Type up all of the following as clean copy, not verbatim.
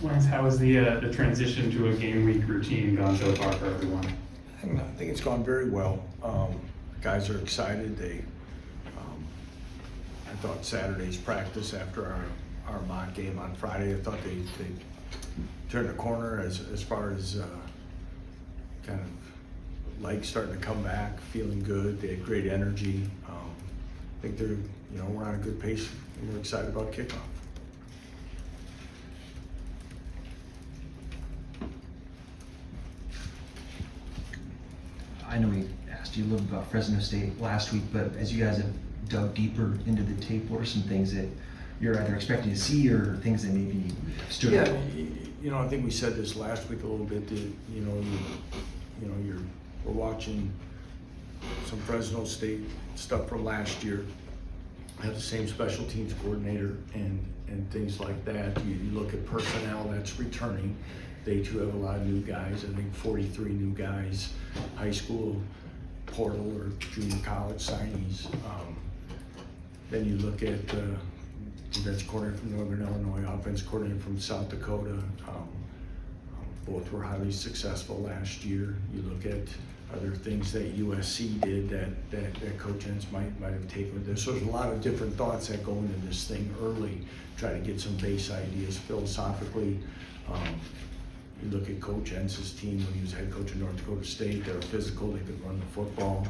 Lance, how has the transition to a game week routine gone so far for everyone? I think it's gone very well. Guys are excited. I thought Saturday's practice after our mock game on Friday, I thought they turned the corner as far as kind of legs starting to come back, feeling good. They had great energy. I think we're on a good pace and we're excited about kickoff. I know we asked you a little about Fresno State last week, but as you guys have dug deeper into the tape, what are some things that you're either expecting to see or things that maybe stood out? Yeah, I think we said this last week a little bit. That we're watching some Fresno State stuff from last year. Have the same special teams coordinator and things like that. You look at personnel that's returning. They too have a lot of new guys. I think 43 new guys, high school, portal or junior college signees. Then you look at defense coordinator from Northern Illinois, offense coordinator from South Dakota. Both were highly successful last year. You look at other things that USC did that Coach Entz might have taken with this. So there's a lot of different thoughts that go into this thing early. Try to get some base ideas philosophically. You look at Coach Entz's team when he was head coach of North Dakota State. They were physical. They could run the football.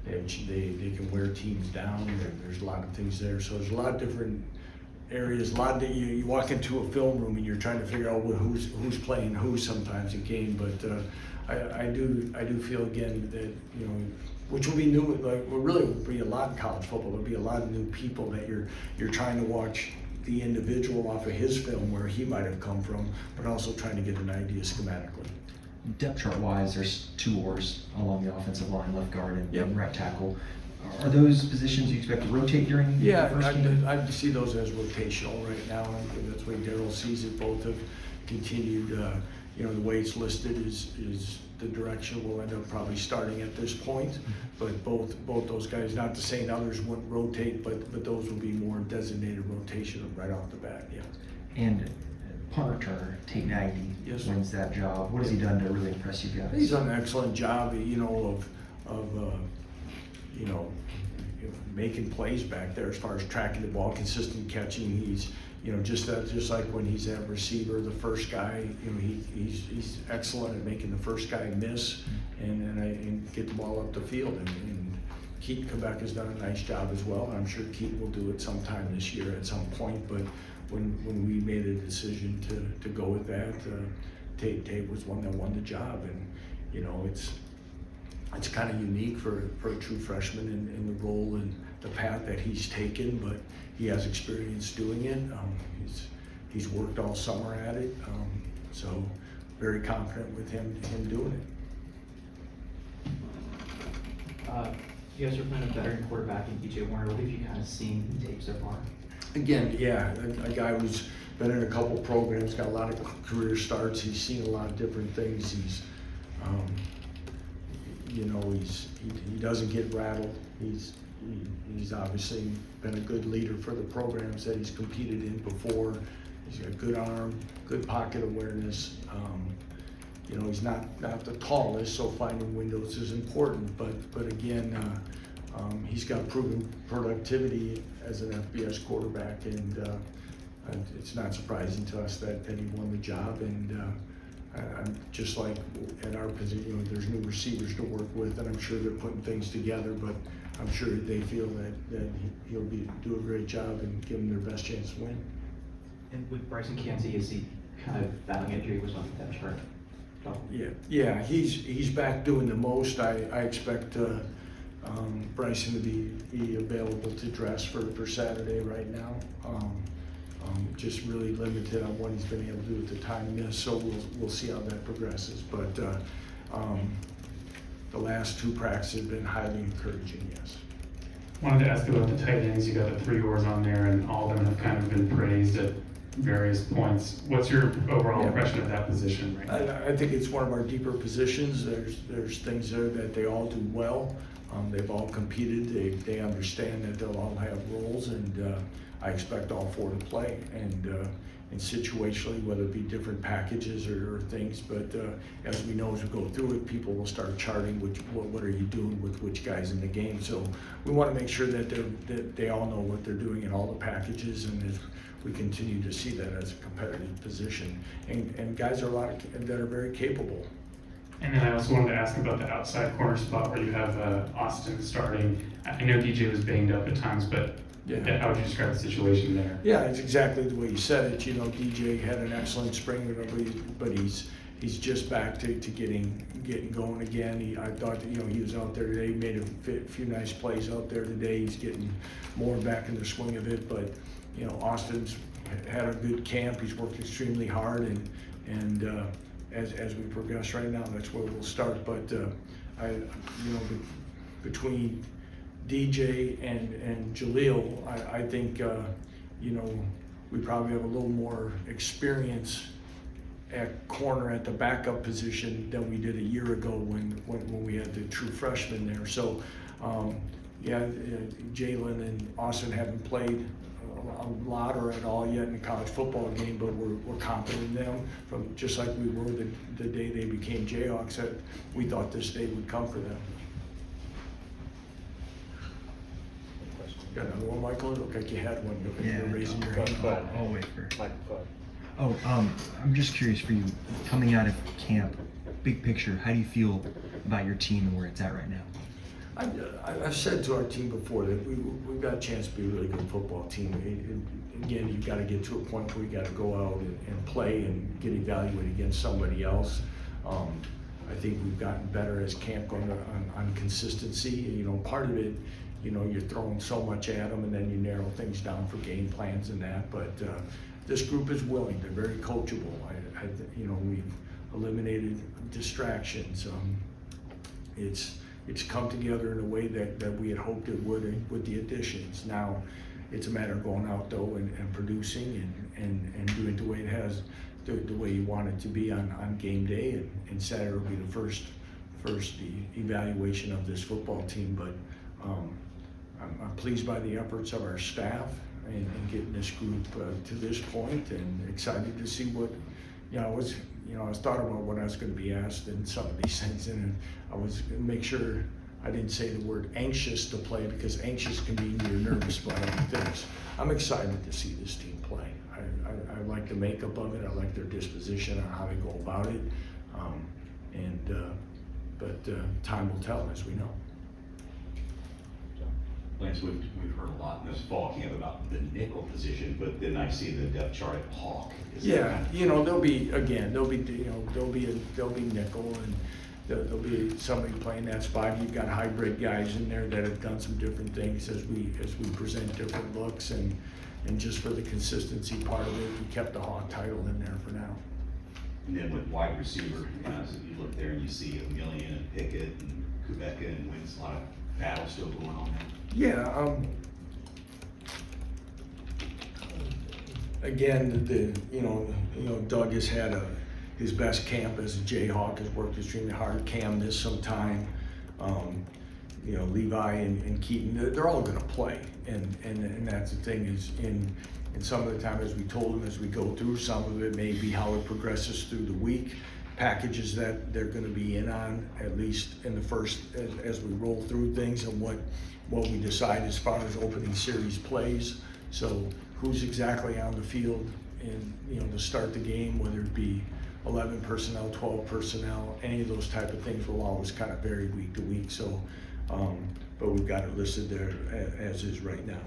They can wear teams down. There's a lot of things there. So there's a lot of different areas. A lot of you walk into a film room and you're trying to figure out who's playing who sometimes in game. But I do feel again that which will be new. Like really will be a lot in college football. There'll be a lot of new people that you're trying to watch the individual off of his film where he might have come from, but also trying to get an idea schematically. Depth chart wise, there's two oars along the offensive line, left guard and right tackle. Are those positions you expect to rotate during the first game? I see those as rotational right now. I think that's the way Darryl sees it. Both have continued. The way it's listed is the direction we'll end up probably starting at this point. But both those guys, not to say others wouldn't rotate, but those will be more designated rotation right off the bat. Yeah. And punt returner Tate Nagy wins that job. What has he done to really impress you guys? He's done an excellent job, making plays back there as far as tracking the ball, consistent catching. He's, just like when he's at receiver, the first guy, he's excellent at making the first guy miss and get the ball up the field. And Keaton Quebec has done a nice job as well. And I'm sure Keaton will do it sometime this year at some point. But when we made a decision to go with that, Tate was one that won the job. And it's kind of unique for a true freshman in the role and the path that he's taken, but he has experience doing it. He's worked all summer at it, so very confident with him doing it. You guys are playing a veteran quarterback in BJ Warner. What have you kind of seen in tape so far? Again, yeah, a guy who's been in a couple programs, got a lot of career starts. He's seen a lot of different things. He doesn't get rattled. He's obviously been a good leader for the programs that he's competed in before. He's got good arm, good pocket awareness. He's not the tallest, so finding windows is important. But again, he's got proven productivity as an FBS quarterback, and it's not surprising to us that he won the job. And I'm just like at our position, there's new receivers to work with, and I'm sure they're putting things together, but I'm sure they feel that he'll do a great job and give them their best chance to win. And with Bryson Kansey, is he kind of battling injury? Was on the depth chart? Yeah, he's back doing the most. I expect Bryson to be available to dress for Saturday right now. Just really limited on what he's been able to do with the time missed, so we'll see how that progresses. But the last two practices have been highly encouraging, yes. Wanted to ask about the tight ends. You got the three oars on there, and all of them have kind of been praised at various points. What's your overall impression of that position right now? I think it's one of our deeper positions. There's things there that they all do well. They've all competed. They understand that they'll all have roles, and I expect all 4 to play, and situationally, whether it be different packages or things, but as we know, as we go through it, people will start charting what are you doing with which guys in the game. So we want to make sure that they all know what they're doing in all the packages, and as we continue to see that as a competitive position. And guys are that are very capable. And then I also wanted to ask about the outside corner spot where you have Austin starting. I know DJ was banged up at times, but Yeah. how would you describe the situation there? Yeah, it's exactly the way you said it. You know, DJ had an excellent spring, but he's just back to getting going again. I thought that, he was out there today. He made a few nice plays out there today. He's getting more back in the swing of it. But Austin's had a good camp. He's worked extremely hard, and as we progress right now, that's where we'll start. But between DJ and Jaleel, I think we probably have a little more experience at corner at the backup position than we did a year ago when we had the true freshmen there. So Jalen and Austin haven't played a lot or at all yet in the college football game, but we're confident in them, from just like we were the day they became Jayhawks, that we thought this day would come for them. Got another one, Michael? It looked like you had one. You're raising your hand. I'll wait for it. Oh, I'm just curious for you, coming out of camp, big picture, how do you feel about your team and where it's at right now? I've said to our team before that we've got a chance to be a really good football team. Again, you've got to get to a point where you got to go out and play and get evaluated against somebody else. I think we've gotten better as camp going on consistency. Part of it, you're throwing so much at them, and then you narrow things down for game plans and that. But this group is willing; they're very coachable. We've eliminated distractions. It's come together in a way that we had hoped it would with the additions. Now, it's a matter of going out though and producing and doing the way it has, the way you want it to be on game day, and Saturday will be the first evaluation of this football team. But I'm pleased by the efforts of our staff and getting this group to this point, and excited to see what I was thought about what I was going to be asked in some of these things, and I was going to make sure I didn't say the word anxious to play, because anxious can mean you're nervous about other things. I'm excited to see this team play. I like the makeup of it. I like their disposition on how they go about it. But time will tell, as we know. Lance, we've heard a lot in this fall camp about the nickel position, but then I see the depth chart at Hawk. There'll be nickel, and there'll be somebody playing that spot. You've got hybrid guys in there that have done some different things as we present different looks, and just for the consistency part of it, we kept the Hawk title in there for now. And then with wide receiver, as you look there and you see Emilian and Pickett and Kubeka and Wentz, a lot of battle still going on there. Yeah. Again, Doug has had his best camp as a Jayhawk. Has worked extremely hard. Cam missed some time. Levi and Keaton, they're all going to play, and that's the thing is in some of the time, as we told them, as we go through, some of it may be how it progresses through the week, packages that they're going to be in on, at least in the first, as we roll through things, and what we decide as far as opening series plays. So who's exactly on the field and to start the game, whether it be 11 personnel, 12 personnel, any of those type of things will always kind of vary week to week. So, but we've got it listed there as is right now.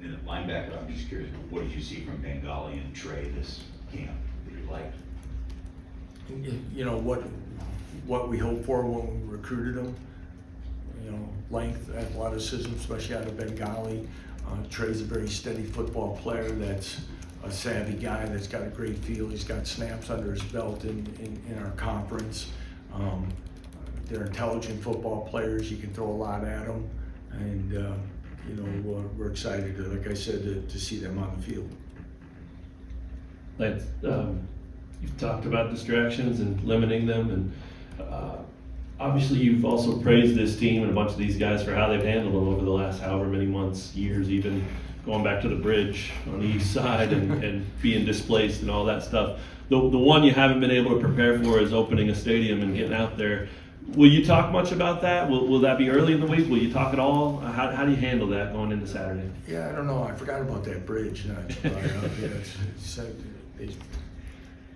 And then at linebacker, I'm just curious, what did you see from Bengali and Trey this camp that you liked? What we hoped for when we recruited them. Length, athleticism, especially out of Bengali. Trey's a very steady football player that's a savvy guy that's got a great feel. He's got snaps under his belt in our conference. They're intelligent football players. You can throw a lot at them, and we're excited, like I said, to see them on the field. Lance, you've talked about distractions and limiting them, and obviously you've also praised this team and a bunch of these guys for how they've handled them over the last however many months, years even. going back to the bridge on the east side and being displaced and all that stuff. The one you haven't been able to prepare for is opening a stadium and getting out there. Will you talk much about that? Will that be early in the week? Will you talk at all? How do you handle that going into Saturday? Yeah, I don't know. I forgot about that bridge. It's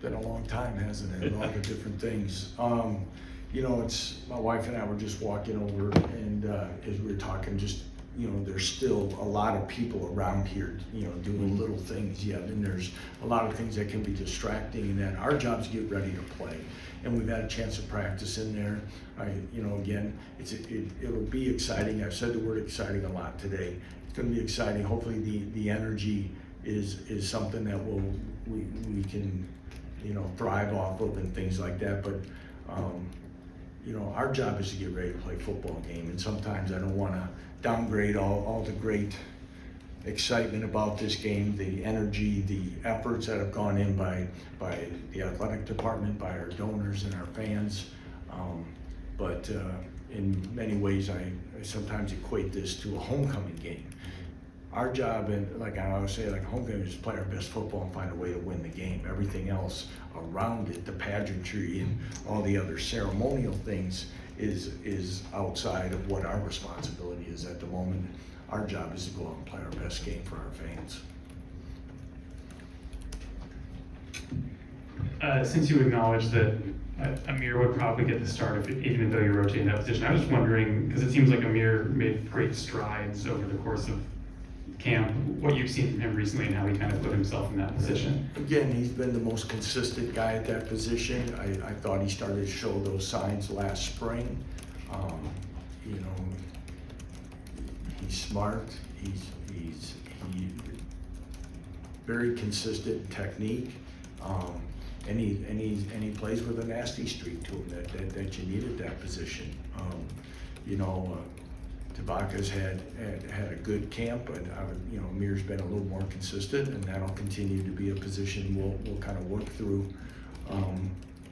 been a long time, hasn't it? And all the different things. You know, it's my wife and I were just walking over, and as we were talking, just there's still a lot of people around here, doing little things yet, and there's a lot of things that can be distracting. And then our job is to get ready to play, and we've had a chance to practice in there. Again, it'll be exciting. I've said the word exciting a lot today. It's going to be exciting. Hopefully, the energy is something that we can thrive off of and things like that. But our job is to get ready to play a football game, and sometimes I don't want to downgrade all the great excitement about this game, the energy, the efforts that have gone in by the athletic department, by our donors and our fans. But in many ways, I sometimes equate this to a homecoming game. Our job, and like I always say, like homecoming is to play our best football and find a way to win the game. Everything else around it, the pageantry and all the other ceremonial things, is outside of what our responsibility is at the moment. Our job is to go out and play our best game for our fans. Since you acknowledged that Amir would probably get the start even though you're rotating that position, I was just wondering, because it seems like Amir made great strides over the course of camp, what you've seen from him recently and how he kind of put himself in that position. Again, he's been the most consistent guy at that position. I thought he started to show those signs last spring. He's smart. He's very consistent in technique, and he plays with a nasty streak to him that you need at that position. Tabaka's had a good camp, but Amir's been a little more consistent, and that'll continue to be a position we'll kind of work through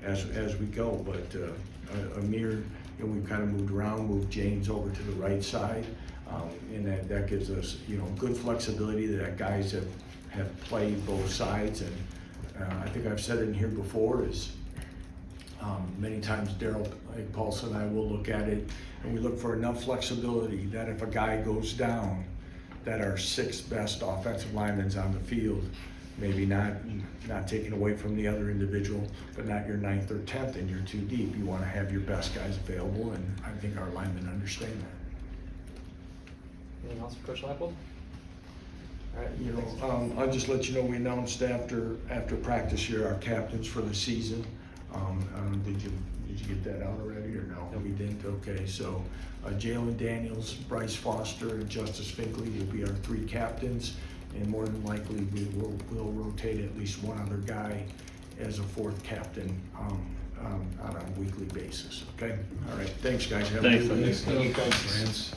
as we go. But Amir, we've kind of moved James over to the right side, and that gives us good flexibility that guys have played both sides. And I think I've said it in here before is many times Daryl Leipold and I will look at it, and we look for enough flexibility that if a guy goes down, that our 6 best offensive linemen's on the field, maybe not taken away from the other individual, but not your 9th or 10th and you're too deep. You want to have your best guys available, and I think our linemen understand that. Anything else for Coach Leipold? All right. I'll just let you know, we announced after practice here our captains for the season. Did you get that out already or no? We didn't. Okay, so Jalen Daniels, Bryce Foster, and Justice Finkley will be our 3 captains, and more than likely we'll rotate at least one other guy as a 4th captain on a weekly basis. Okay. All right. Thanks, guys. Have a good day. Thanks.